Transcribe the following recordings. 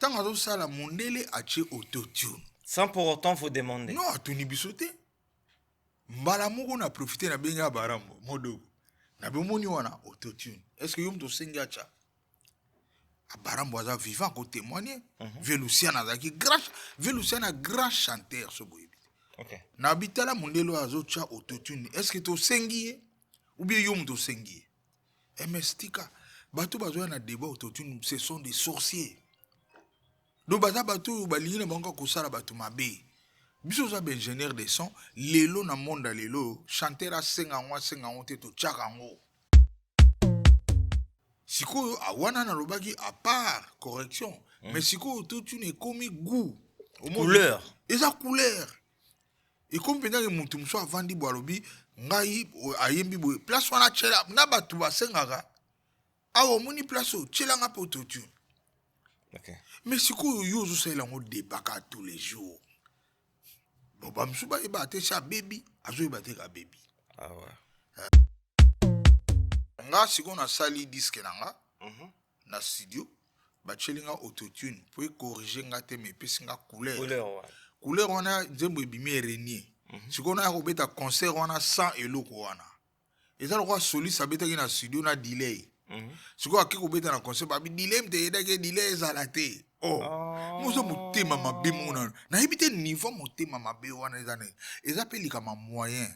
tant que ça la mondele a tché autotune. Sans pour autant vous demander. Non, Tony Bisoté. Mbala moko na profiter na benga barambo modo. Na bomoni wana autotune. Est-ce que yom to senga cha? Barambo aza vivant ko témoigner. Veluciana azaki grâce Veluciana grand chanteur so boyebi. OK. Na bitala mondelo azo cha autotune. Est-ce que to sengi ou bien yom to sengi? MSTika bato bazo na débat autotune, ce sont des sorciers. Do baza bato balingi na bango ko sala bato mabe. Biso za ingénieur de son, lelo na monde lelo, chanteur a senga te to chaka ngo. Siko awana na lobaki à part correction, mais siko autotune ekomi goût, Couleur. Eza couleur. Et comme pendant que mutu muso avandi boalobi, ngai ayembi boy, place wana chela, na bato basengaka. Awo moni place o chela nga autotune. OK. Mais siko yo zo sala ngo débat tous les jours. Bon, bah, je suis battu ça baby, je battu ka baby. Ah ouais. Nga si on a sali disque nanga, na studio, ba chelinga autotune pour corriger nga te me pesi nga couleur. Couleur, ouais. Couleur on a zembo bimi renier. Si on a robeta concert on a 100 eloko wana. Et ça le roi soli ça beta na studio na delay. Si on a ki robeta na concert ba delay mte yeda ke delay zalate. Oh, mozo motema mabe mona. Na ebite niveau motema mabe wana ezane. Ezapeli kama moyen.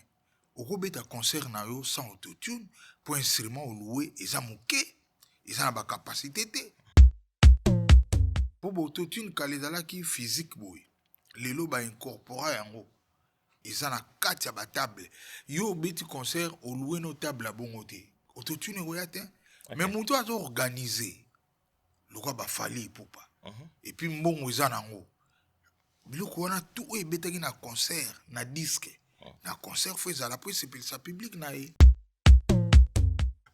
Okobeta concert na yo sans autotune pour instrument loué eza moke. Eza na ba capacité te. Pour autotune kalezala ki physique boy. Lelo ba incorpora yango. Eza na kati ya ba table. Yo beti concert loué no table bongo te. Autotune royate. Mais moto azo organiser. Lokwa ba fali poupa. Et puis mbongo eza nango biloko wana tout ebetaki na concert na disque na concert fo ezala po sepelisa public na ye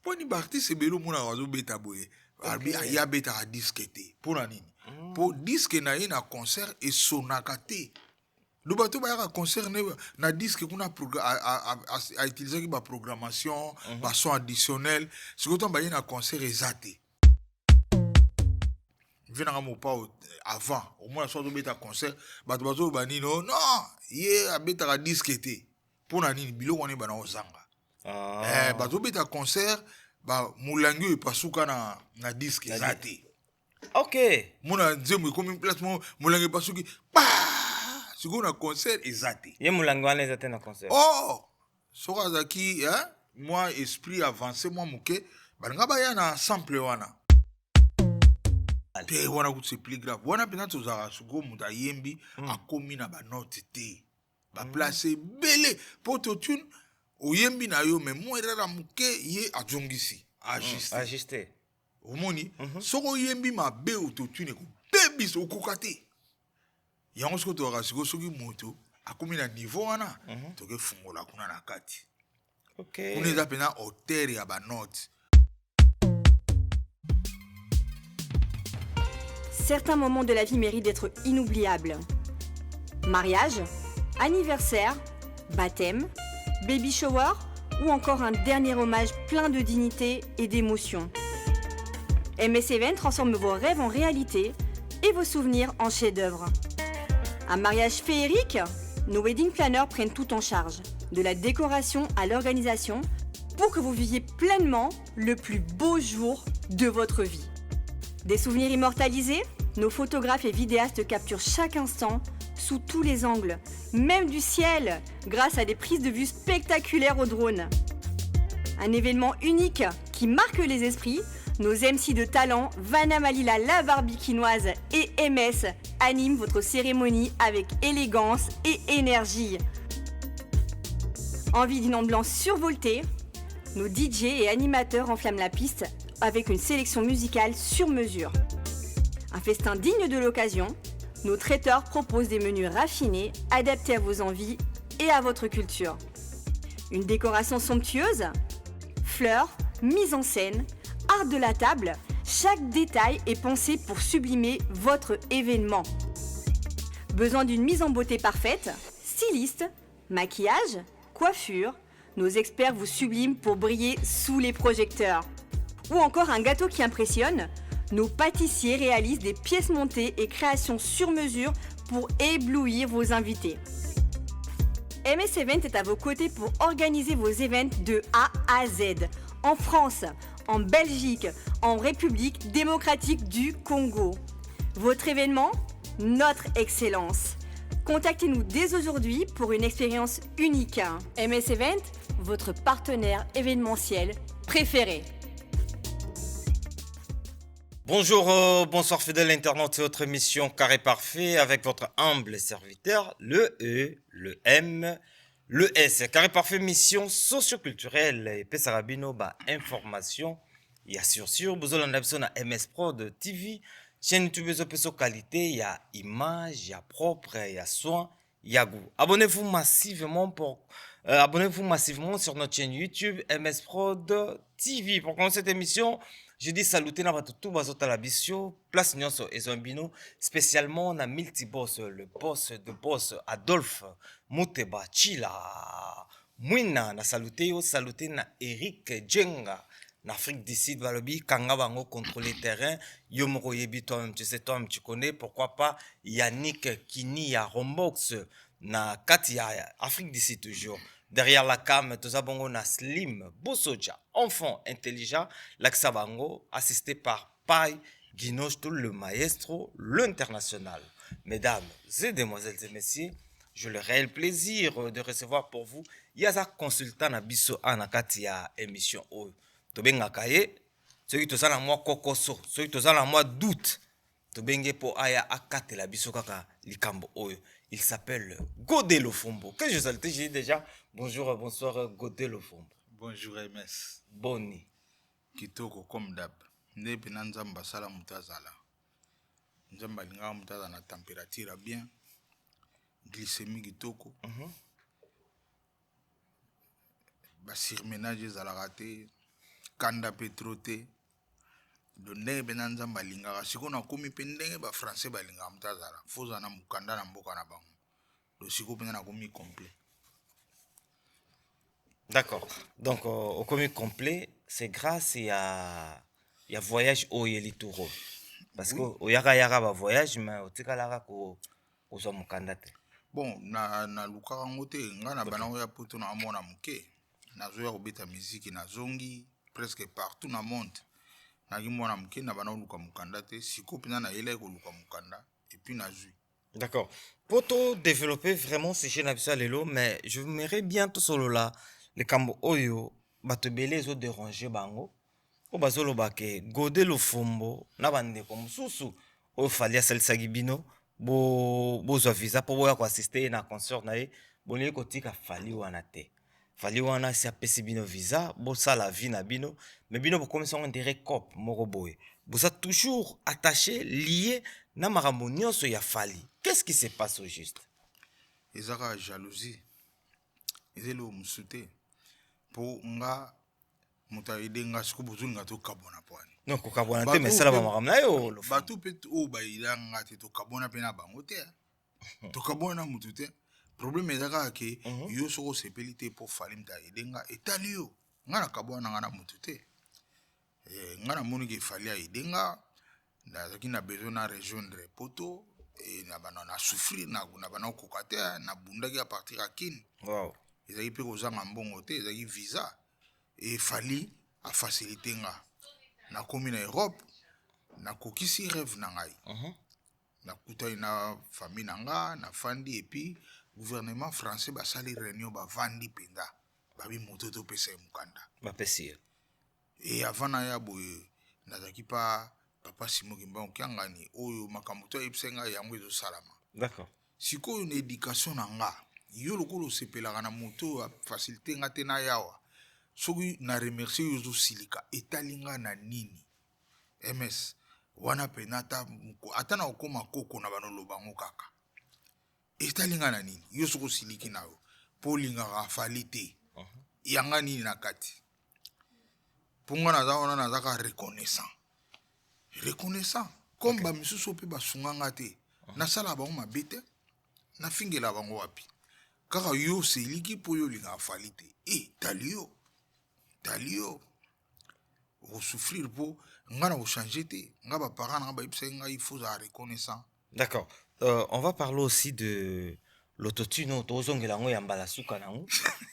po ni baartiste ebele omona bazobeta boye arbi aya betaka disque te mpona nini po disque na ye na concert esonaka te lo bato bayaka concert na disque kuna autilisaki baprogrammation bason additionnel sikoyo ntango baye na concert eza te venanga mo pa avant au moins soit beta concert bato bazo bani non ye abeta ka disque te pona nini biloko ne bana ozanga bato beta concert ba mulangi e pasuka na disque zate. OK, mona nzembo ikomi place mulangi pasuki pa siko na concert ezate ye mulangi wana ezate na concert. Oh soka zaki moi esprit avancé moi muke balinga ba ya na sample wana. Te wana kuti plus grave. Wana pena tozara sugo muta yembi akomi na ba note te. Ba place belé pototune o yembi na yo mais mo erera muke ye ajongisi Ajuster. Omoni soko yembi ma be autotune ko bebi so kokate. Yango soko to rasigo soki moto akomi na niveau wana toke fungola kuna na kati. OK. Kuna eza pena hauteur ya ba note. Certains moments de la vie méritent d'être inoubliables. Mariage, anniversaire, baptême, baby shower ou encore un dernier hommage plein de dignité et d'émotion. MS Event transforme vos rêves en réalité et vos souvenirs en chefs-d'œuvre. Un mariage féerique? Nos wedding planners prennent tout en charge, de la décoration à l'organisation, pour que vous viviez pleinement le plus beau jour de votre vie. Des souvenirs immortalisés? Nos photographes et vidéastes capturent chaque instant sous tous les angles, même du ciel, grâce à des prises de vue spectaculaires au drone. Un événement unique qui marque les esprits, nos MC de talent, Vanna Malila, la Barbikinoise et MS animent votre cérémonie avec élégance et énergie. Envie d'une ambiance survoltée? Nos DJ et animateurs enflamment la piste avec une sélection musicale sur mesure. Un festin digne de l'occasion, nos traiteurs proposent des menus raffinés, adaptés à vos envies et à votre culture. Une décoration somptueuse? Fleurs, mise en scène, art de la table, chaque détail est pensé pour sublimer votre événement. Besoin d'une mise en beauté parfaite? Styliste, maquillage, coiffure, nos experts vous subliment pour briller sous les projecteurs. Ou encore un gâteau qui impressionne? nos pâtissiers réalisent des pièces montées et créations sur mesure pour éblouir vos invités. MS Event est à vos côtés pour organiser vos événements de A à Z, en France, en Belgique, en République démocratique du Congo. Votre événement, notre excellence. Contactez-nous dès aujourd'hui pour une expérience unique. MS Event, votre partenaire événementiel préféré. Bonjour, bonsoir fidèles internautes, c'est votre émission Carré Parfait avec votre humble serviteur, le E, le M, le S. Carré Parfait, mission socio-culturelle et Pesarabino, information. Il y a sur Bozolanda na MS Prod TV, chaîne YouTube Peso qualité, il y a image, il y a propre, il y a soin, il y a goût. Abonnez-vous massivement sur notre chaîne YouTube MS Prod TV. Pour commencer cette émission, je dis saluter na tout bazota la bisio, place nyonso ezombino, spécialement na multiboss, le boss de boss Adolphe Muteba Chila. Mwina na saluter na Eric Djenga. En Afrique du Sud, Balobi, Kanga Bango contrôler le terrain. Yomoro Yebi, toi-même, tu sais, toi-même, tu connais. Pourquoi pas Yannick Kini à Rombox, na Katia, Afrique du Sud toujours. Derrière la cam, tout ça, Bongo, na Slim, Bosoja, enfant intelligent, Laxabango, assisté par Pai, Guinoche, le maestro, l'international. Mesdames et demoiselles et messieurs, j'ai le réel plaisir de recevoir pour vous Yaza consultant na biso anakati ya émission O. Tobengaka ye soki tozala mwa kokoso soki tozala mwa doute tobenge po aya akatela biso kaka likambo oyo. Il s'appelle Godé Lofombo. Que je salue, j'ai dit déjà bonjour, bonsoir Godé Lofombo. Bonjour MS. Boni. Kitoko comme d'hab. Ndepe na nzamba sala mutazala. Nzamba linga mutazala na température bien. Glycémie kitoko. Ba surménage ezalaka te. Kanda petrote. Do ndenge mpe na nzambe alingaka sikoyo nakomi mpe ndenge bafrançais balingaka mutazala foza na mokanda na mboka na bango do sikoyo mpenza nakomi complet. D'accord. Donc au commis complet, c'est grâce à voyage au Yelituro. Parce que au yaka ba voyage mais otikalaka ko ozwa mokanda te. Bon na lukaka ngo te nga na bana oya poto na amona moke nazoya kobeta miziki na zongi presque partout na monde. D'accord. Pour tout développer vraiment ces chaînes Lelo, mais je m'aimerais bien tout solo là, les cambo oyo, batebele zo déranger bango, o bazolo bake, Godé Lofombo, na bande comme susu, o falia salisagibino, bo zo visa pour boya ko assister na concert na ye, bonye ko tika fali wana te. Fali wana si apesi bino visa, bo sala vie na bino, mais bino bo comme son intérêt cop moko boye. Bo ça toujours attaché, lié na makambo nyonso ya fali. Qu'est-ce qui se passe au juste? Ezaka jalousie. Ezelo musute. Po nga muta idenga siku buzunga to kabona pwani. Non ko kabona te mais sala ba makambo na yo lo. Batu pe o ba ilanga te to kabona pe na bango te. To kabona mutu te. Problème ezaka ke yo soko sepelite po falim ta idenga etali yo ngana kabona ngana mutu te. Ngana moni ke fali a idenga na zaki na besoin na rejoindre poto et na banana souffrir na bana kokate na bundaki à partir à kin. Wow. Ezaki pe kozanga mbongo te ezaki visa et fali a facilité nga na komi na Europe na kokisi rêve na ngai. Na kutai na famille na nga na fandi et puis gouvernement français basali réunion ba vandi penda babi moto to pesa mukanda Ba pesi. et avant na ya boye nazaki pa papa Simo Kimba okiangani oyo makambo to ipsenga yango ezo salama. D'accord. Sikoyo une éducation na nga yo lokolo sepelaka na moto a facilité nga te na yawa soki na remercier yo zo silika etalinga na nini MS wana penata ata na okoma koko na banolo bango kaka etalinga na nini yo soko siliki na yo polinga ka falite yanga nini na kati punga na za wana na zaka reconnaissant comme ba misusu pe basunganga te na sala bango mabete na fingela bango wapi kaka yo siliki po yo linga falite talio o souffrir po nga na changer te nga ba parents nga ba ipsa nga il faut za reconnaissant. D'accord. On va parler aussi de l'autotune tozongela ngo yamba la suka nango.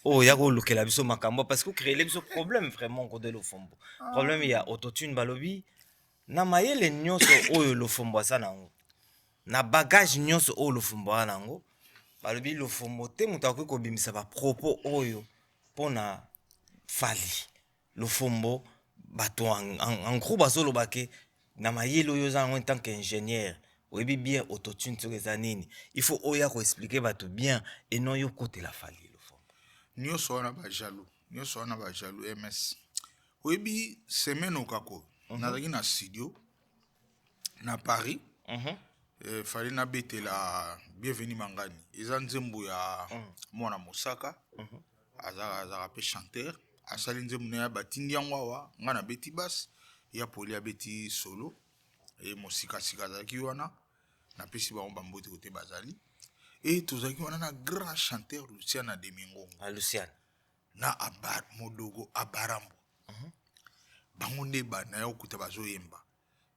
Oh ya go lokela biso makambo parce que créer biso problème vraiment ko de lofombo. Problème ya autotune balobi na mayele nyonso oyo lofombo asanango. Na bagage nyonso oyo lofombo anango. Balobi lofombo te mutu akoki kobimisa ba propos oyo pona fali. Lofombo bato en gros bazoloba ke na mayele oyo zango en tant qu'ingénieur. Oui, bien autotune sur les années. Il faut oya ko expliquer bato bien et non yo côté la fali lofombo. Nyonso na ba jaloux. Nyonso na ba jaloux MS. Oui bi semaine okako. Nazaki na studio na Paris. Fallait na bete la bienvenue mangani. Eza nzembo ya mwana Mosaka. Azara pe chanteur. Asali nzembo na batindi yango awa nga na beti basse ya poli ya beti solo et musika sika zaki wana na pesi ba mbote côté bazali et tozaki wana na grand chanteur Luciana Demingongo. Luciana Na abar modogo abarambo. Bango nde ba na yo kuta bazoyemba.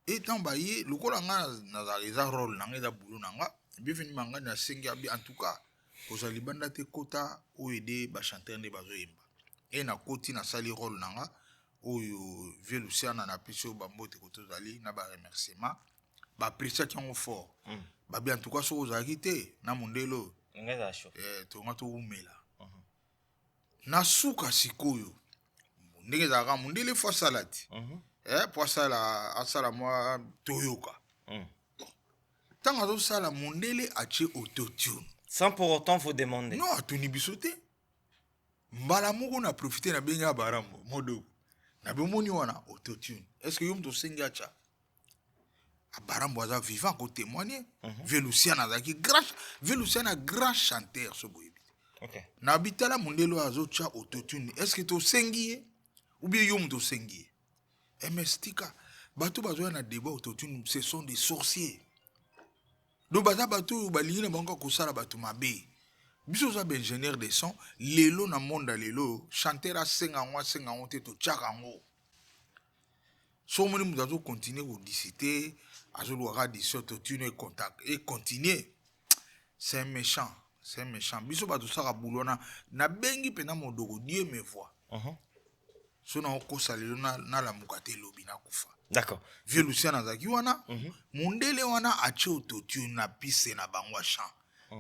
Et tant ba ye lokola nga na za rôle na nga za boulot na nga bienvenue mangani na sengi abi en tout cas ozali banda te kota o aider ba chanteur nde bazoyemba. Et na koti na sali rôle na nga oyo vie Luciana na piso bambote ko tozali na ba remerciement ba apprécier tango fort. Ba bien en tout cas so ozaki te na mondelo ngeza show. To nga to umela. Na suka sikoyo ndenge za ka mondele fo salati. Pour ça la asala moi toyoka. Tant que ça la mondele ache autotune. Sans pour autant vous demander. Non, atuni bisote. Mbala moko na profiter na benga barambo modo. Na bomoni wana autotune. Est-ce que yom to senga cha? Abarambo aza vivant ko témoigner. Veluciana zaki grâce Veluciana grand chanteur so boyebi. OK. Na bitala mondelo azo cha autotune. Est-ce que to sengi ou bien yom to sengi? MSTika bato bazoya na débat autotune ce sont des sorciers. Do baza bato balingi na bango ko sala bato mabe. Biso za ingénieur de son lelo na monde lelo chanteur a senga te to tchaka ngo. So moni muzazo continuer ko discuter azo lo ra di autotune contact et continuer. C'est un méchant, c'est un méchant. Biso bato saka boulona na bengi pena modoko Dieu me voit. So na okosa lelo na la mukate lobi na kufa. D'accord. Vieux Luciana zaki wana mondele wana ache autotune na pise na bangwa chant.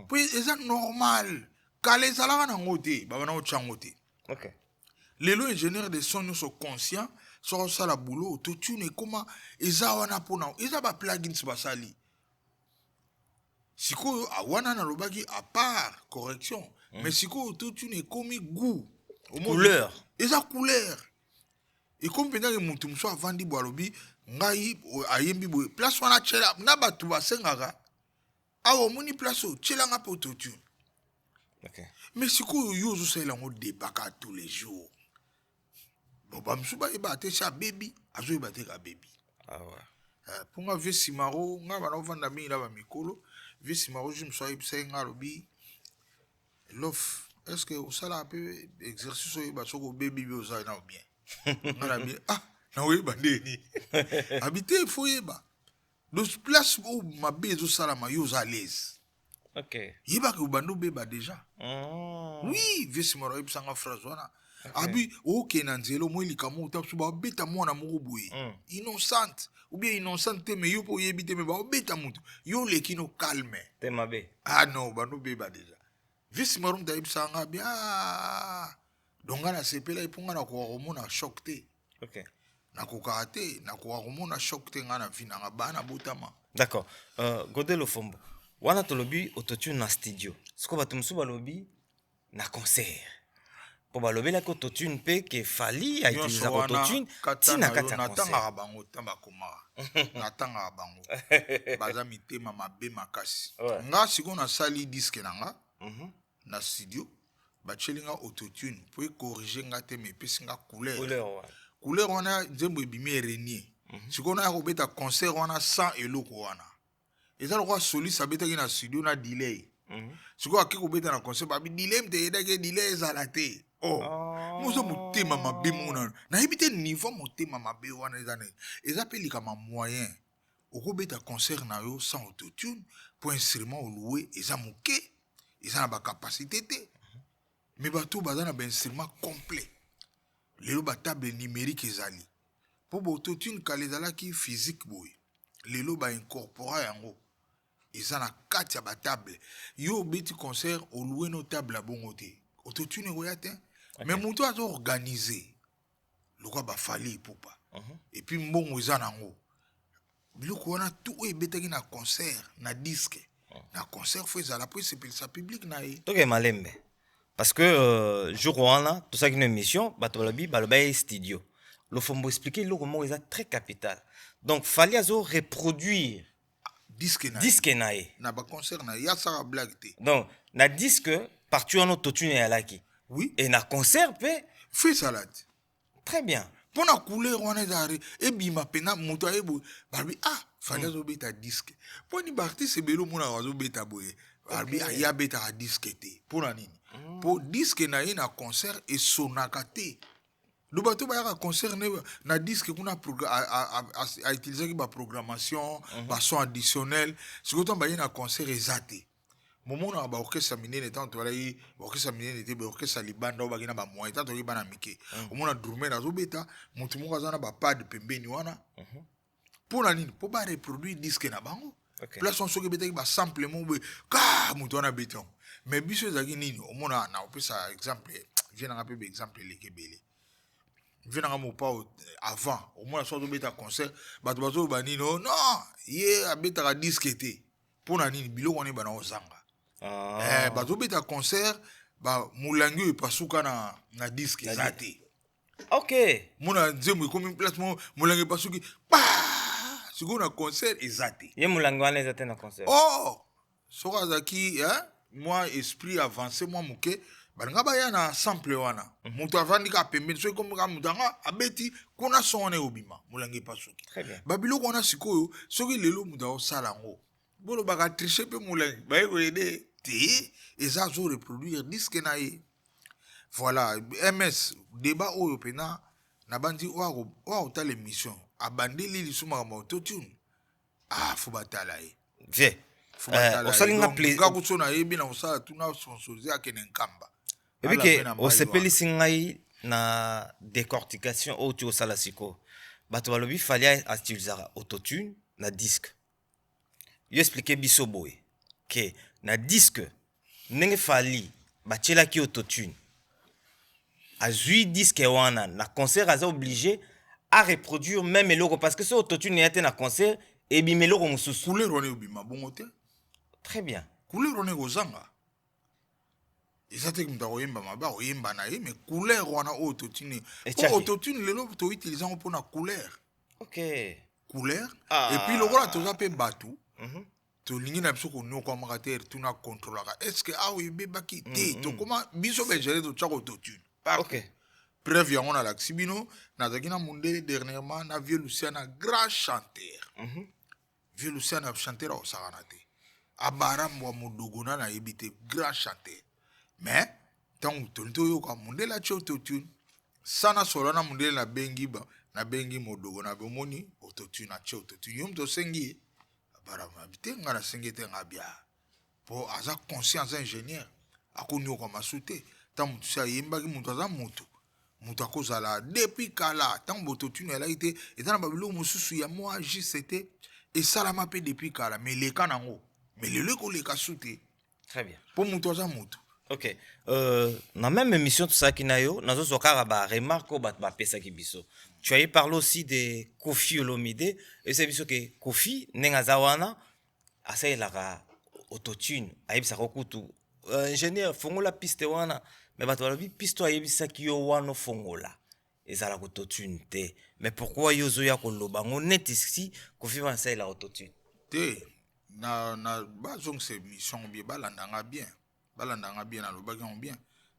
Puis c'est normal. Kale salaka na ngote baba na ochangote. OK. Lelo ingénieur de son nous sont conscients sur ça la boulot autotune comment eza wana pona eza ba plugins basali. Siko awana na lobaki à part correction mais siko autotune komi goût Couleur. Eza couleur. Et comme pendant que mutu muso avandi boalobi ngai ayembi boy place wana chela na batu basengaka awo moni place o chela nga autotune. OK. Mais siko yo zo sela ngo débat tous les jours. Bon ba msuba eba te cha baby azo eba te ka baby. Ah ouais. Pour nga vie simaro nga bana ovanda mi la ba mikolo vie simaro je me sois ipsa nga lobi love est-ce que ça là peu exercice o ba soko baby bi o za na bien. Na bien na we ba ndeni. Habiter faut yeba. Donc place où ma bezo sala ma yo à l'aise. OK. Yeba ke ubando beba déjà. Oui, visi maro ipsanga phrase wana. Abi OK na nzelo mo likamo utapsu ba beta mwana moko boye. Innocente ou bien innocente te me yo po yebi te me ba beta mutu. Yo lekino calme. Te mabe. Ah non, bando beba déjà. Visi maro mta ipsanga bien. Donc na sepela ipunga na ko mona choc te. OK. Na ko kate na ko mona choc te ngana vina nga bana botama. D'accord. Godel Lofombo. Wana tolobi autotune na studio. Siko bato musu balobi na concert. Po balobi la autotune pe ke fali a utiliser autotune tina kati ya concert. Natanga bango tamba komara. Natanga bango. Baza mitema mabe makasi. Nga siko na sali disque na nga. Na studio. Bachelinga autotune pour corriger nga te me pesi nga couleur. Couleur wana nzembo ebimi renier. Siko na ko beta concert wana sans eloko wana. Eza lokwa soliste abetaki na studio na delay. Siko akiko beta na concert ba delay mte yedake delay ezala te. Oh, moza motema mabe mona. Nayebi te niveau motema mabe wana ezane. Eza pe likama moyen. Okobeta concert na yo sans autotune pour instrument loué eza moke. Eza na ba capacité te. Mais bato baza na ba instrument complet. Lelo ba table numérique ezali. Po ba autotune kala ezalaki physique boy. Lelo ba incorpora yango. Eza na kati ya ba table. Yo beti concert loué no table bongo te. Autotune oya te. Okay. Mais moto azo organisé. Lokwa ba fali popa. Et puis mbongo eza nango. Biloko wana tout ebetaki na concert, na disque. Na concert faut ezala po sepelisa public na ye. Ok malembe. Parce que jour wana tout ça une émission bato balobi studio. Le fombo expliquer le comment est très capital. Donc fallait azo reproduire disque na ye. Na ba concert na ya sara blague te. Donc na disque partout en autotune ya laki. Oui. Et na concert pe fait salade. Très bien. Pour la couleur on est arrivé et bima pena moto ebo barbi fallait azo beta disque. Pour ni barti c'est belo mona azo beta boye. Barbi ya beta disque te. Pour la nini. Pour disque na ye na concert et sonaka te. Le bateau ba concert na disque kuna a utiliser ki ba programmation, ba son additionnel. Ce que ton ba ye na concert ezate. Moment na ba orchestre minene tant to lai orchestre minene te ba orchestre libanda ba kina ba moyen tant to ba na mike. Au mona drummer na zo beta, mutu mo kazana ba pad pembeni wana. Pour la nini, pour ba reproduire disque na bango. Place on soki beta ki ba sample mo be ka mutu wana beton. Mais biso ezaki nini, au mona na opesa exemple, viens na rappeler exemple lekebele. Viens na mo pa avant, au mona so zo beta concert, ba to bazo ba nini non, ye a beta disque te. Pour la nini bilo wana ba na ozanga. Bazo beta concert ba mulangi e pasuka na disque zate. OK. Mona nzembo comme place mulangi pasuki pa siko na concert ezate. Ye mulangi wana ezate na concert. Oh, soka zaki moi esprit avancé moi muke balinga ba ya na sample wana. Mutu avandi ka pembeni so comme ka mutanga abeti kuna sone obima mulangi pasuki. Très bien. Babilo kona sikoyo soki lelo muta osala ngo. Bolo baka tricher pe mulangi ba ko aider te eza zo reproduire disque na ye. Voilà, MS débat oyo pena na bandi wa ta l'émission abandeli lisuma ma autotune. Faut batala ye. Viens. Au salinga plaisir. Ga kutsona yebi na osala tuna sponsoriser akene nkamba. Et puis que au sepeli singai na décortication au tu osala siko. Bato balobi fallait utiliser autotune na disque. Yo expliquer biso boy que na disque nenge fali bachela ki autotune. Azui disque wana na concert aza obligé à reproduire même eloko parce que ce autotune était na concert et bimeloko mususu. Couleur on obima bongo te. Très bien. Couleur on ozanga. Ezate kumta oyemba maba oyemba na ye mais couleur wana autotune. Autotune lelo to utiliser on pona couleur. OK. Couleur et puis le roi to zape batu. To lingi na biso ko no kwa magateur tuna contrôlera. Est-ce que oui bebaki te to comment biso be gérer to chako autotune. OK. Preuve on a l'axibino na zakina munde dernièrement na vieux Luciana grand chanteur. Vieux Luciana chanteur au saranate. Abara mwa modogona na yebite grand chanteur. Mais tant tonto yo ka munde la autotune. Sana solana munde na bengi ba na bengi modogona be moni autotune na autotune. Yom to sengi abara mabite ngana sengete ngabia. Po aza conscience ingénieur akonyo ko masute. Tant mutu sa yemba ki mutu aza mutu. Mutu akozala depuis kala tant autotune elle a été et dans babilo mususu ya moi JCT et salama pe depuis kala mais les kanango mais le ko le kasute. Très bien. Pour mutu aza mutu. OK. Na même émission tout ça qui na yo nazo sokara ba remarque ba pesa ki biso. Tu as parlé aussi de Kofi Olomide et c'est biso que Kofi nenga wana asa la autotune ayebisa ko kutu ingénieur fongola piste wana mais bato balobi piste ayebisa ki yo wana fongola ezala autotune te mais pourquoi yo zo ya koloba ngo net ici Kofi wana sa la autotune te na bazong c'est mission bien balandanga bien na lobaki on bien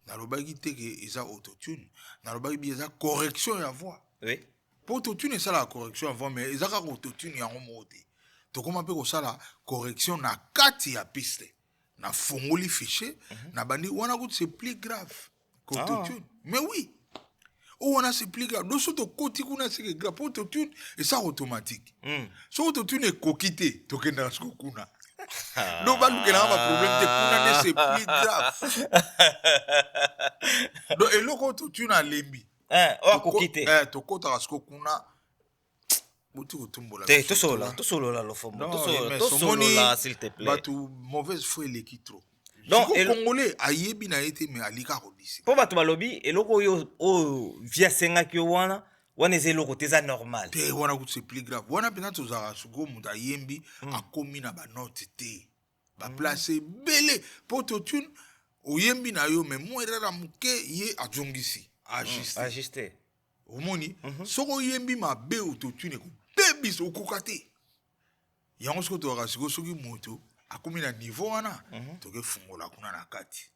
na lobaki te que eza autotune na lobaki bien eza correction ya voix. Oui. Pour autotune ça la correction ya voix mais eza ka autotune ya ngomote to comment peut ko sala correction na kati ya piste na fongoli fichier na bandi wana ko c'est plus grave Autotune. Mais oui. Oh, on a ce plus grave. Nous sommes au côté qu'on a ce grave. Autotune, et ça automatique. Si autotune est coquité, tu as ce qu'on a. Donc, bah, nous avons un problème de c'est plus grave. Donc, et là, autotune a lembi. Oh, coquité. Tu as ce qu'on a. Tout solo là, le fond. Non, Tout solo là, s'il te plaît. Bah, tu mauvaise foi, il est trop. Donc, le Congolais, ayebi na été, mais alika rodisi. Pour battre balobi, et loko yo via senga ki wana eze loko teza normal. Te wana kuti c'est plus grave. Wana pena tozara sugo muta yembi akomi na ba note te. Ba place belé pour autotune oyembi na yo mais mo erera muke ye ajongisi Ajuster. Omoni soko yembi mabe autotune ko bebis okokate. Yango soko tozara sugo soki moto akomi na niveau wana toke fungola kuna na kati.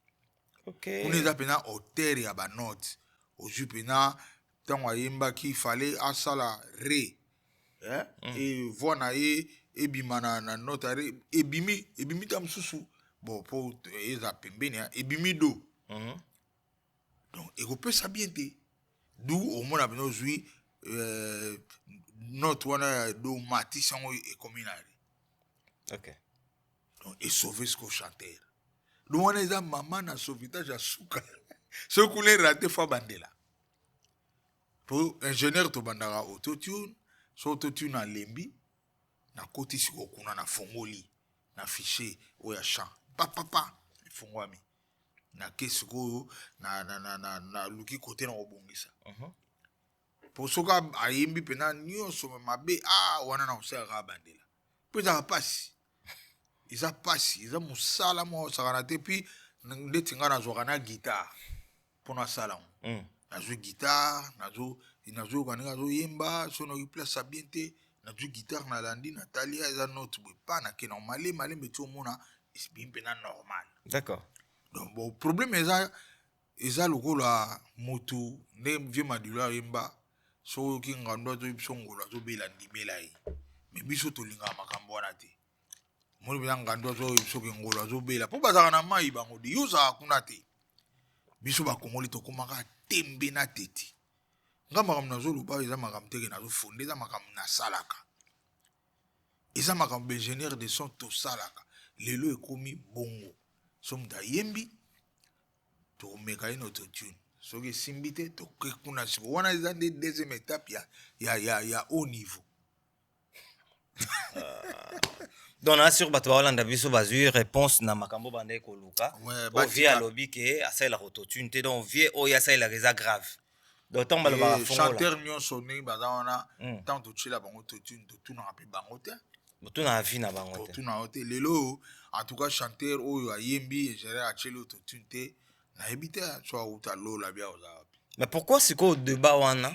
OK. Kuna eza pena hauteur ya ba note. Ozu pena tango ayemba ki fallait asala re. Et voix na ye ebima na note re ebimi tam susu. Bon pour eza pembeni ebimi do. Donc ekopesa bien te. D'où au moins na bino zui note wana do mati sango ekominari. OK. Donc, et sauver ce qu'on chantait. Nous, on est à maman dans sauvetage à Souka. Ce qu'on est raté, faut bandela. Pour ingénieur, tu bandara autotune, so autotune à lembi, na koti si kokuna na fongoli, na fichier, ou ya chant. Papa, fongwami. Na kesi ko, na luki kote na obongisa. Pour ce cas, à yembi pena, nyo somme mabe, wana na ose à bandela. Puis ça va passer. Ils ont passé, ils ont moussala mo saranate puis ndeti nga na zokana guitare pour na salon. Na zo guitare, na zo kaninga zo yemba, so na place bien te, na zo guitare na landi Natalia eza note boy pas na ke normal malé mais tout mona is bien pena normal. D'accord. Donc bon problème eza lokola moto ne vieux madula yemba so ki ngando zo bisongola zo belandi belai. Mais biso to linga makambo wana te. Moni bien ngando zo soki ngolo zo bela po bazaka na mai bango di yoza kuna te biso ba kongoli to komaka tembe na teti ngamba kam na zo luba eza makam teke na zo fonde eza makam na salaka eza makam ingénieur de son to salaka lelo ekomi bongo som da yembi to meka ino to tune soki simbite to kuna siko wana eza de deuxième étape ya haut niveau. Donc na sur bato balanda biso bazui réponse na makambo bande ko luka Ouais, via lobby ke asa la autotune te donc vie o ya sa la reza grave donc tant balo ba fongola chanteur nyon sonné bazana tant to chila bango autotune to tuna ape bango te botu na afi na bango te tuna hote lelo en tout cas chanteur oyo ayembi gérer a chelo autotune te na ebite so uta lo la bia oza. Mais pourquoi c'est qu'au débat wana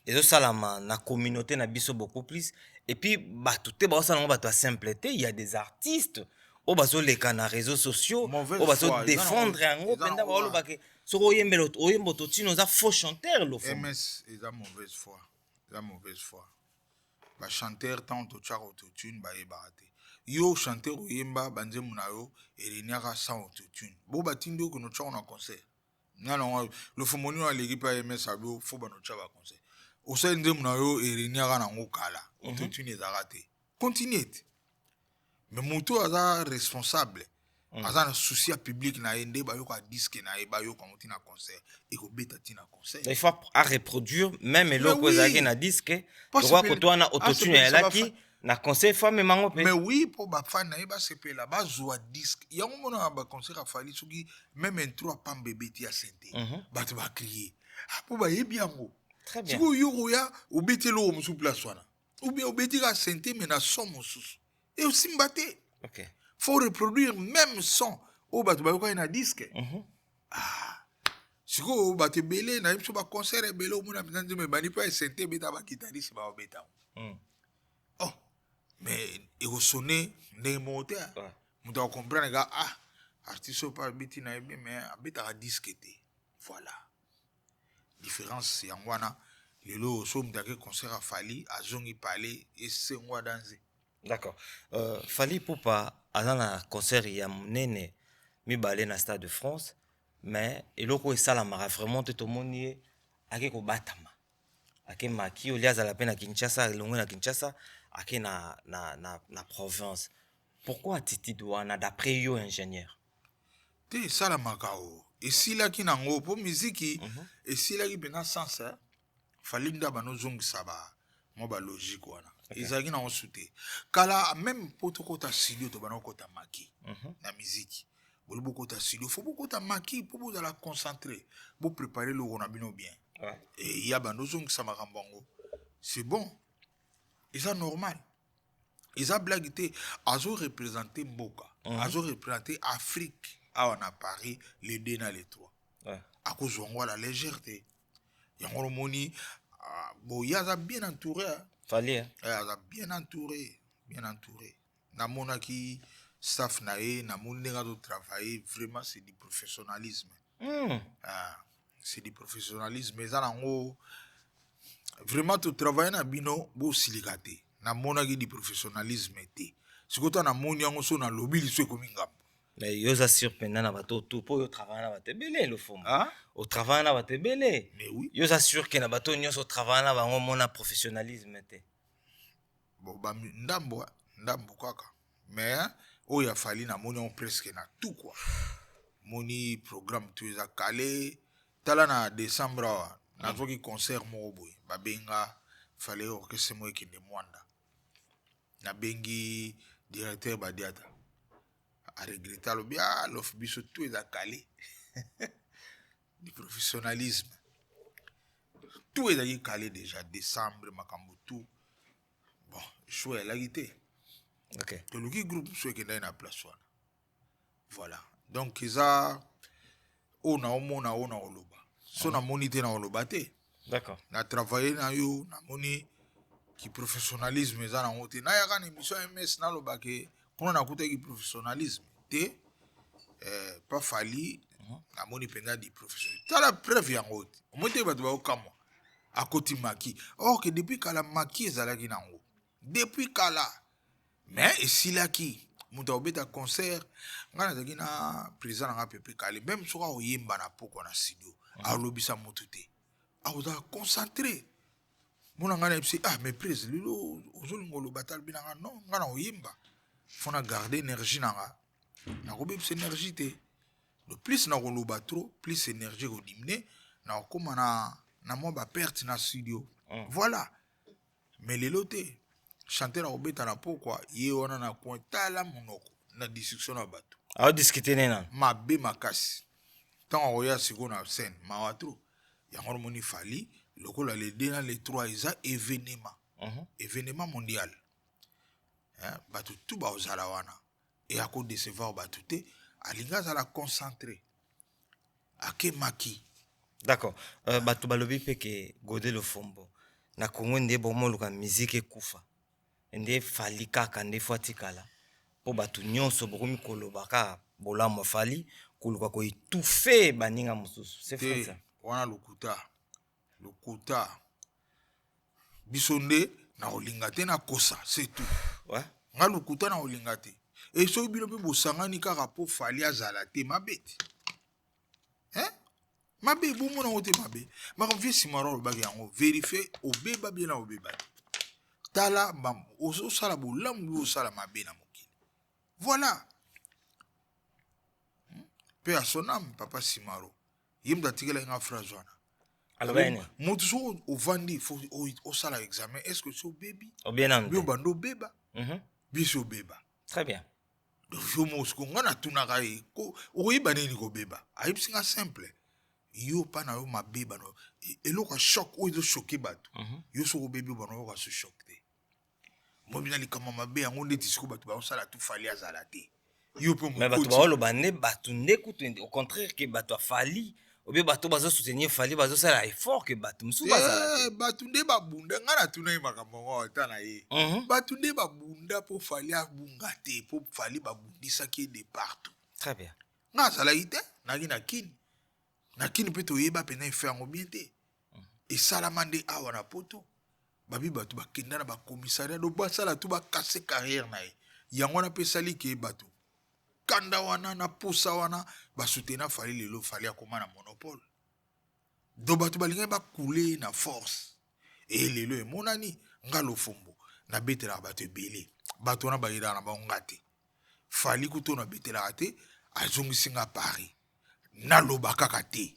ezo salama na communauté na biso beaucoup plus et puis bah tout est bah ça on va toi simpleté il y a des artistes au baso les canaux réseaux sociaux au baso défendre un gros penda ba lo ba ke so oyembelo oyembo toti nos a faux chanteur lo fond MS est la mauvaise foi ba chanteur tant to charo autotune ba ebate yo chanteur oyemba banze munayo ereniaka sans autotune bo batindo ko no charo na concert non le fomoni wa l'équipe MS abo fo ba no chaba concert au sein de munayo ereniaka na ngokala autotune ezaka te continue mais moto aza responsable aza na souci public na ende ba yo ka disque na ba yo ka na concert et ko beta tina concert il faut à reproduire même eloko ezaki na disque droit ko to na autotune elaki na concert femme mango pe mais oui pour ba fan na ba sepela ba zoa disque yango mona ba concert a fali soki même intro pa mbebeti ya sente ba te ba crier pour ba yebi yango très bien si yo ya obetelo mo sous place wana ou bien obeti ka sente mais na son mosusu et aussi mbate. OK. Faut reproduire même son au bato ba ko na disque. Siko bato belé na biso ba concert belé au mona pinanze me bani pa sente beta ba guitariste ba beta. Oh mais il faut sonner ne monter. Vous devez comprendre que artiste pas biti na ebe mais beta ka disque te. Voilà. Différence ya ngwana lelo so mdake concert a fali azongi parler et c'est ngwa danser. D'accord. Fali Poupa, à un concert, il y a Nene Mibale na Stade de France. mais eloko esalamaka vraiment te tomoni ye ake kobatama ake maki olia azala mpe na Kinshasa elongwe na Kinshasa ake na province. Pourquoi attitude wana d'après yo ingénieur? te esalamaka o esilaki nango mpo miziki esilaki mpena sens fali nda banozongisa mwa balogique wana ezalaki nango su te kala meme mpo tokota studio tobana kokota maki na miziki boli bokota studio fo bokota maki mpo bozala concentré boprépare loko na bino bien e ya banozongisa makambo yango c'est bon eza normal eza blague te azo représenter mboka azo représenter Afrique awa na Paris les 2 na les 3 akozwa yango la légèreté yango lomoni bon aza bien entouré Fali aza bien entouré namonaki staff na ye namoni ndenge azotravaille vraiment c'est du professionnalisme c'est du professionnalisme eza nango vraiment totravaille na bino bosilika te namonaki du professionnalisme te sikoyo namoni yango so nalobi liso ekomi ngambo. Mais yo za sur pendant na bato tout po yo travailler na bato belé le fond. Au travail na bato belé. Mais oui. Yo za sur que na bato nyonso travailler na bango mona professionnalisme te. Bon ba ndambo kaka. Mais oyo afali na moni on presque na tout quoi. Moni programme tu eza calé tala na décembre na zoki concert moko boy babenga fallait orchestre mo ekende Mwanda. Na bengi directeur Badiata. À regretter le bien, l'offre biso tout est à calé. Du professionnalisme. Tout est à calé déjà, décembre, makambo tout. Bon, choix la guité. Ok. Que le groupe soit qui est dans la place. Voilà. Donc, ils ont on a oloba. So na monité na oloba te. D'accord. Na travailler na yo, na moni qui professionnalisme eza na ngote. Na yaka ni mission MS na loba ke kono na kuta ki professionnalisme te pas fali na moni penga di professionnel. Ta la preuve yango te. Omote bato ba okamo akoti maki. Or que depuis kala maki ezalaki nango. Depuis kala mais esilaki muta obeta concert ngana zaki na président nga pepe kali même soka oyemba na poko na studio alobisa mutu te. A oza concentré. Mona ngana epsi mais président lilo ozolingo lo batal binanga non ngana oyemba. Faut na garder énergie nanga. Na kobebisa énergie te. Le plus na koloba trop, plus énergie ko diminuer na koma na mo ba perte na studio. Voilà. Mais lelo te chanter na obeta na pourquoi ye wana na kontala monoko na discussion na bato. A discuter nena. Mabe makasi. Tant oya siko na scène, mawatro. Yango moni fali lokola les 2 na les 3 isa événement. Événement mondial. Bato tout ba ozala wana. Et à cause de ce va bato te alinga za la concentré. Ake maki. D'accord. Bato balobi pe ke Godé le Fombo. Na Congo nde bomo luka musique ekufa. Nde fali kaka nde fwati kala. Po bato nyonso bokomi koloba ka bolamo fali koluka ko étouffer baninga mususu. C'est vrai ça. Wana lokuta. Bisonde na olinga te na kosa, c'est tout. Ouais. Nga lokuta na olinga te. Et so bino pe bosangani kaka po fali azala te mabeti. Mabe bomo na ote mabe. Mako vie simaro bagi yango vérifier obeba bien na obeba. Tala bam oso sala bolambu osala mabe na mokili. Voilà. Pe à son âme papa Simaro. Yimda tigela nga phrase wana. Alors ben. Moto so ovandi faut au sala examen est-ce que so baby? O bien am. Bio bando beba. Biso beba. Très bien. Donc yo mosko ngana tunaka e ko oyiba nini ko beba. Ayipsinga simple. Yo pa na yo mabeba no eloko choc o izo choquer bato. Yo so bebe bano ko so choc te. Mo bina likama mabe yango ndeti siko bato ba osala tu fali azala te. Yo pe mo. Mais bato ba oloba ne bato ndekutu au contraire que bato fali obi bato bazo soutenir fali bazo sala effort que bato musu bazala te. Bato nde babunda ngana tuna makambo ngo tana ye. Bato nde babunda po fali abunga te po fali babundisa ki de partout. Très bien. Nga sala ite nagi na kini. Na kini pe to yeba pena ife yango bien te. Et salamande awa na poto. Babi bato bakenda na ba commissariat do basala tu ba casser carrière na ye. Yango na pe sali ke bato. kanda wana na posa wana basutena fali lelo fali akoma na monopole do bato balingai bakule na force e lelo emonani nga lofumbu na betelaka bato ebele bato wana bayiraka na bango nga te fali kuto na betelaka te azongisi nga Paris naloba kaka te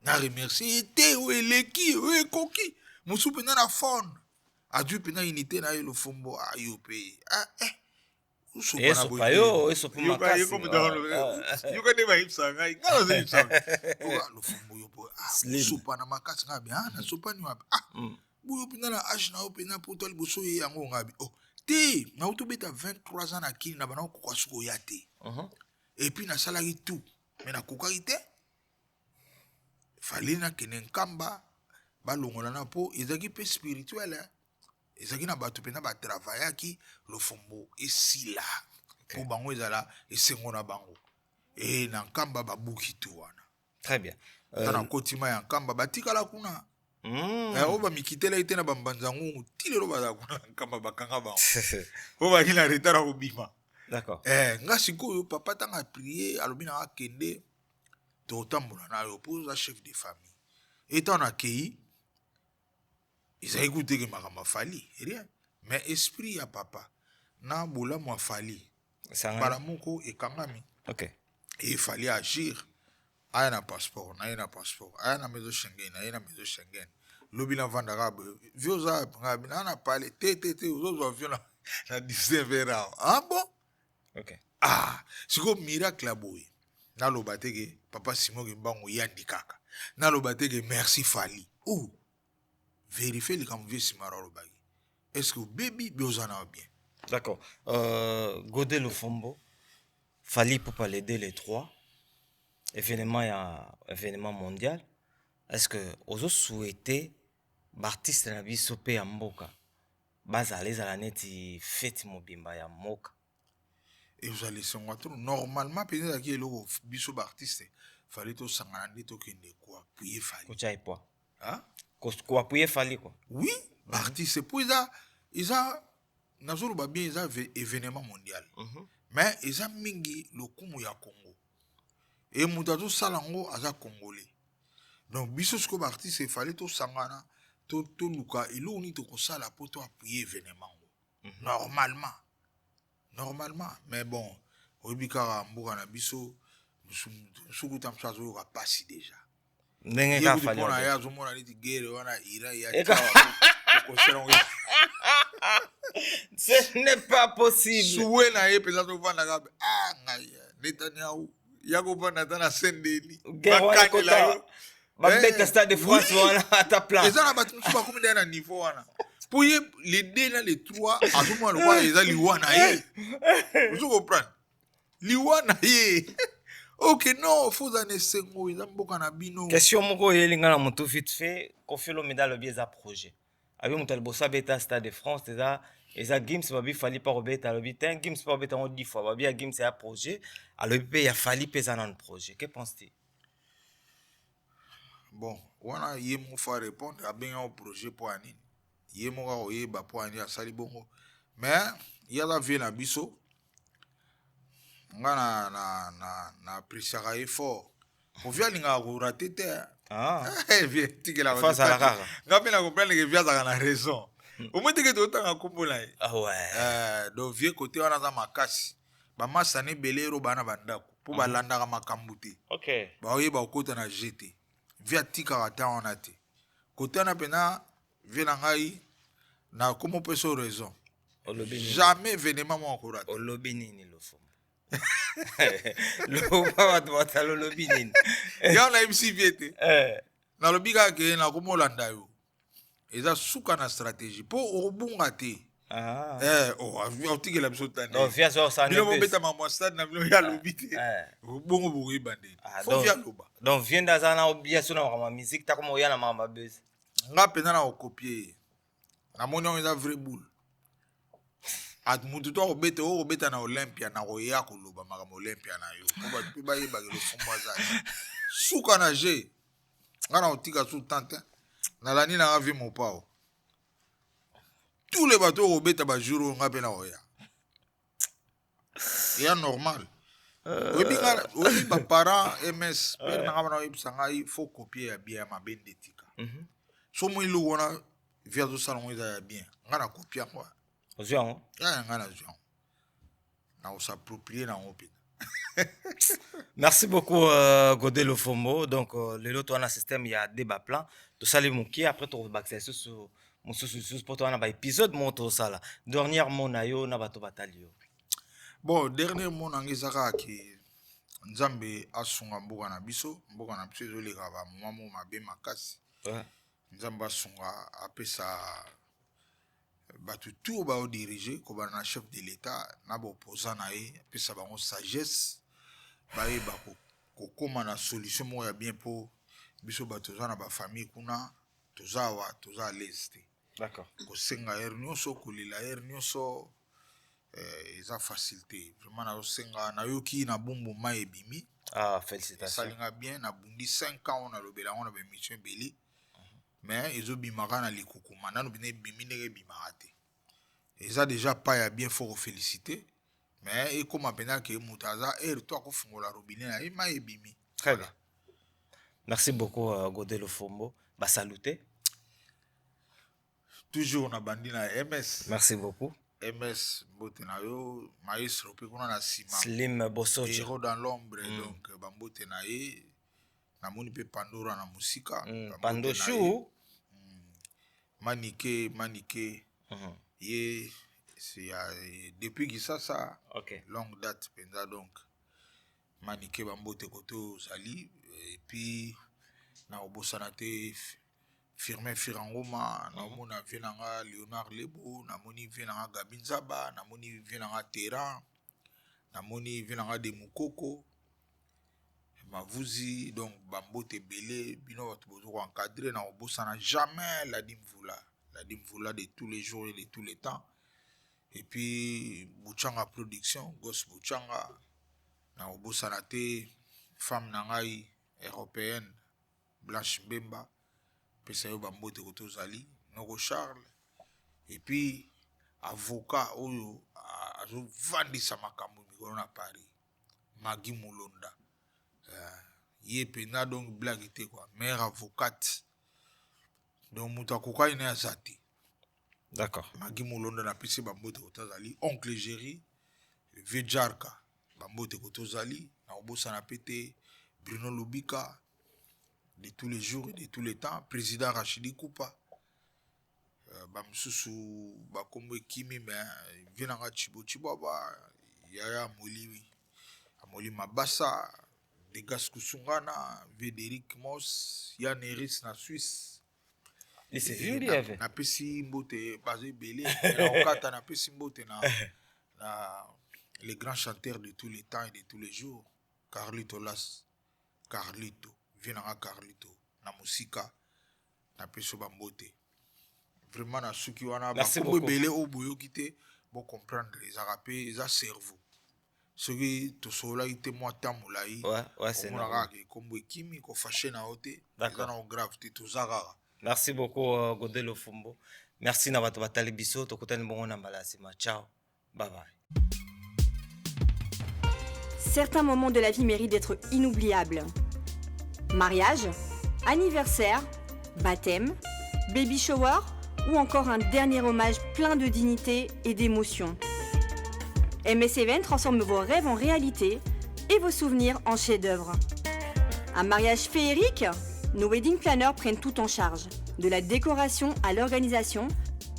na remercie te o eleki o ekoki mosu mpenza na fone adwi mpenza unité na ye lofumbu ayo mpe esopa yo esopa makasi yoka nde bayebisa ngai nga nazoyebisa lofumbu yo mpo sopa na makasi nga bien nasopani wapi boyo mpenza na age na yo mpenza mpo to liboso ye yango ngabi te nautobeta 23 ans na kini na bana okoka soki oya te epuis nasalaki tout me nakokaki te fali nakende nkamba balongolana mpo ezalaki mpe spirituel ezalaki na bato mpenza batravayaki lofumbu esila mpo bango ezala esengo na bango na nkamba babuki tu wana très bien na kotima ya nkamba batikala kuna oyo bamikitela ete na bambanzango ti lelo bazala kuna na nkamba bakanga bango po baki na retard ya kobima d'accord nga sikoyo papa ntango aprie alobi na akende totambola na yo mpo oza chef de famille etan nakei ezali kuteke makambo afali rien mais esprit ya papa na bolamu afali mbala moko ekangami efali agir aya na passeport naye na passeport aya na maison Schengen naye na maison Schengen lobi navandaka boye vio oza ngabi naa na pale te ozozwa vio na 19 ans bon sikoyo miracle ya boye naloba teke papa Simoki Mbango yandi kaka naloba teke merci fali vérifier likambo vie simara olobaki est-ce que obebi bioza na bien d'accord Godé Lofumbu Fali pour parler les trois événement mondial est-ce que ozo souhaité artiste na biso pe ya mboka bazala ezala neti fete mobimba ya mboka ezali songo trop normalement peut être que eloko biso artiste fallait to sangana nde tokende kwa appuyer fali kocha epoa quoi appuyer fali quoi oui artiste pour isa nazoloba bien eza événement mondial mais eza mingi lokumu ya Congo et moto azosala yango aza congolais donc biso siko baartiste fallait tosangana toluka eloko nini tokosala mpo to appuyer événement ngo normalement mais bon oyebi kaka mboka na biso sukuta mosu azoyoka pasi déjà ndenge ka fali mpona ye azomona neti guerre wana ira ya ce n'est pas possible suwe na ye mpenza tovandaka ngai Netanyahu ya kovanda ata na sendeli bakangela yo babeta Stade de France wana ata plan eza na bato mosusu bakomi ndenge na niveau wana mpo ye le 2 na le 3 azomona lokwa eza liwa na ye ozo comprendre liwa na ye ok non fozana esengo eza mboka na bino question moko oyelinga na motu vite fait Koffi Olomide alobi eza projet abi moto aliboso abeta Stade de France eza Gims babi fali pa kobeta alobi te Gims pa kobeta yango 10 fois babi ya Gims ya projet alobi mpe ya fali mpe eza nano projet que penses-tu bon wana ye moko fa répondre abenga o projet mpo ya nini ye moko akoyeba mpo ya nini asali bongo mais ye aza vie na biso nga na apreciaka ye fort po vie alingaka korate te vie tikelaka nga mpe na comprendre ke vie azalaka na raison omoi teke totanga nkombo na ye donc vie kote wana aza makasi bamasana ebele ero bana bandako mpo balandaka makambo te baoyeba kokota na je te vie atikaka ta wana te kote wana mpena vie na ngai na komo mpeso raison jamais événement moko akorata olobi nini Lofumbu loba bato batala olobi nini ya nayebisi vie te nalobi kaka ke nakomolanda yo eza suka na stratégie mpo okobunga te otikela biso tanbino mobeta mamwa stade na bino ya lobi te bongo bokoyeba ndeni fo vi aloba donc viende aza na obliation na makambo ya musique takoma oya na makambo ya bese nga mpenza na kokopie ye namoni yango eza vrai boule mutu to akobeta oyo kobeta na olympia na koya koloba makambo olympia na yo po bato mpe bayebaka Lofumbu aza suka na je nga na kotika su tante nalandi nanga vie mopao tous les bateaux obeta bajour oyo nga mpe na koya eya normal oyebi baparent ms pere nanga bana oyebisa ngai faut copier ya bien ya mabe nde tika so moi eloko wana vi azosala ngo eza ya bien ngai na kopie yango ozwi yango ya ngai nazwi yango na kosapproprie nango mpenza. Merci beaucoup, Godé Lofombo. Donc, le lot, on a un système, il y a débat plan. Tout ça, les mouki, après, tu vas accès sur mon sous pour toi, on a un épisode, mon tout ça là. Dernier mot, nayo, na bato batalio. Bon, dernier mot, nangizaka ki Nzambe asunga mboka na biso ezoli kaba mamo mabe makasi. Nzambe asunga apesa batu tout ba diriger ko ba na chef de l'état na ba opposant na ye apesa bango sagesse ba ye ba ko koma na solution mo ya bien pour biso bato za na ba famille kuna toza leste. D'accord. Ko senga nyonso ko lila nyonso eza facilité vraiment na senga na yoki na bombo mai ebimi. Ah, félicitations. Salinga bien na bundi 5 ans on a lobela on a ba mission beli. Mais ils ont bimaka na likuku maintenant bine bimi ndenge bimaka te. Ils ont déjà pas ya bien fort féliciter mais et comme apena que mutaza toi ko fungola robinet na ima ebimi. Très bien. Merci beaucoup Godé Lofombo. Ba saluter. Toujours na bandi na MS. Merci beaucoup. MS mbote na yo maestro pe kuna na sima. Slim Bosocha. Héros dans l'ombre donc bambote na ye na moni pe Pandora na musika. Pando chou. Manique ye c'est depuis que ça OK. Longue date penza donc Manique bambote koto sali et puis na obosana te Firmin Firangoma na mona venanga Léonard Lebo na moni venanga Gabinzaba na moni venanga Terran na moni venanga de Mukoko Mavuzi donc bambote belé bino batu bozo encadrer na obosana jamais la dimvula de tous les jours et de tous les temps et puis Bouchanga production Gos Bouchanga na obosana te femme nangai européenne Blanche Mbemba pesa yo bambote koto zali Noko Charles et puis avocat oyo azo vandisa makambo mikolo na Paris Magi Mulonda ye pena donc blague était quoi mère avocate donc muta koka ina azati. D'accord. Magi Mulonda na pesi bambote koto zali oncle Jerry vieux Jarka bambote koto zali na obosa na pete Bruno Lubika de tous les jours et de tous les temps président Rachidi Koupa bamsusu bakombo kimi mais venanga chibo ba yaya Moli Mabassa Degas Kusungana Védéric Moss Yann Eris na Suisse et c'est lui avait na pesi mbote basé belé na okata na pesi mbote na les grands chanteurs de tous les temps et de tous les jours Carlito venanga Carlito na musika na peso bambote vraiment na suki wana bakombo belé oboyo kité bon comprendre les arabes les cerveau soki tosola ite moi tamulai ouais c'est normal kombo kimi ko fâché na hote eza na grave te tozaka. Merci beaucoup Godé Lofombo. Merci na bato batali biso tokutani bongo na mbalasima. Ciao. Bye bye. Certains moments de la vie méritent d'être inoubliables. Mariage, anniversaire, baptême, baby shower ou encore un dernier hommage plein de dignité et d'émotion. MS Event transforme vos rêves en réalité et vos souvenirs en chefs-d'œuvre. Un mariage féerique? Nos wedding planners prennent tout en charge, de la décoration à l'organisation,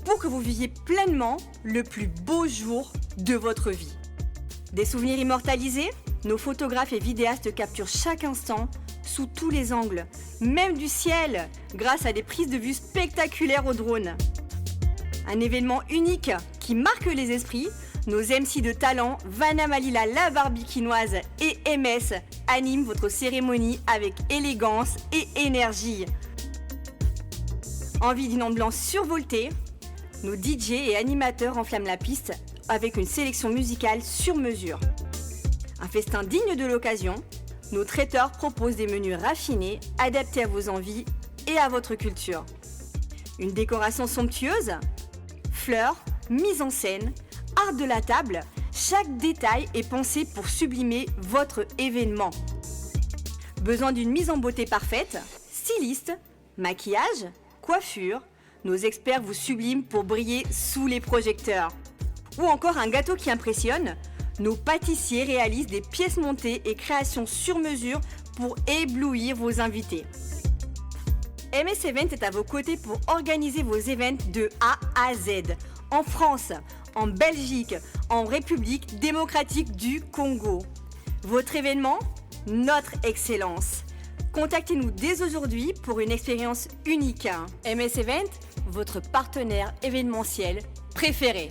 pour que vous viviez pleinement le plus beau jour de votre vie. Des souvenirs immortalisés? Nos photographes et vidéastes capturent chaque instant sous tous les angles, même du ciel, grâce à des prises de vue spectaculaires au drone. Un événement unique qui marque les esprits, nos MC de talent, Vanna Malila la Barbikinoise et MS animent votre cérémonie avec élégance et énergie. Envie d'une ambiance survoltée? Nos DJ et animateurs enflamment la piste avec une sélection musicale sur mesure. Un festin digne de l'occasion, nos traiteurs proposent des menus raffinés, adaptés à vos envies et à votre culture. Une décoration somptueuse? Fleurs, mise en scène, art de la table, Chaque détail est pensé pour sublimer votre événement. Besoin d'une mise en beauté parfaite? Styliste, maquillage, coiffure, nos experts vous subliment pour briller sous les projecteurs. Ou encore un gâteau qui impressionne? Nos pâtissiers réalisent des pièces montées et créations sur mesure pour éblouir vos invités. MS Event est à vos côtés pour organiser vos événements de A à Z, en France, en Belgique, en République démocratique du Congo. Votre événement? Notre excellence. Contactez-nous dès aujourd'hui pour une expérience unique. MS Event, votre partenaire événementiel préféré.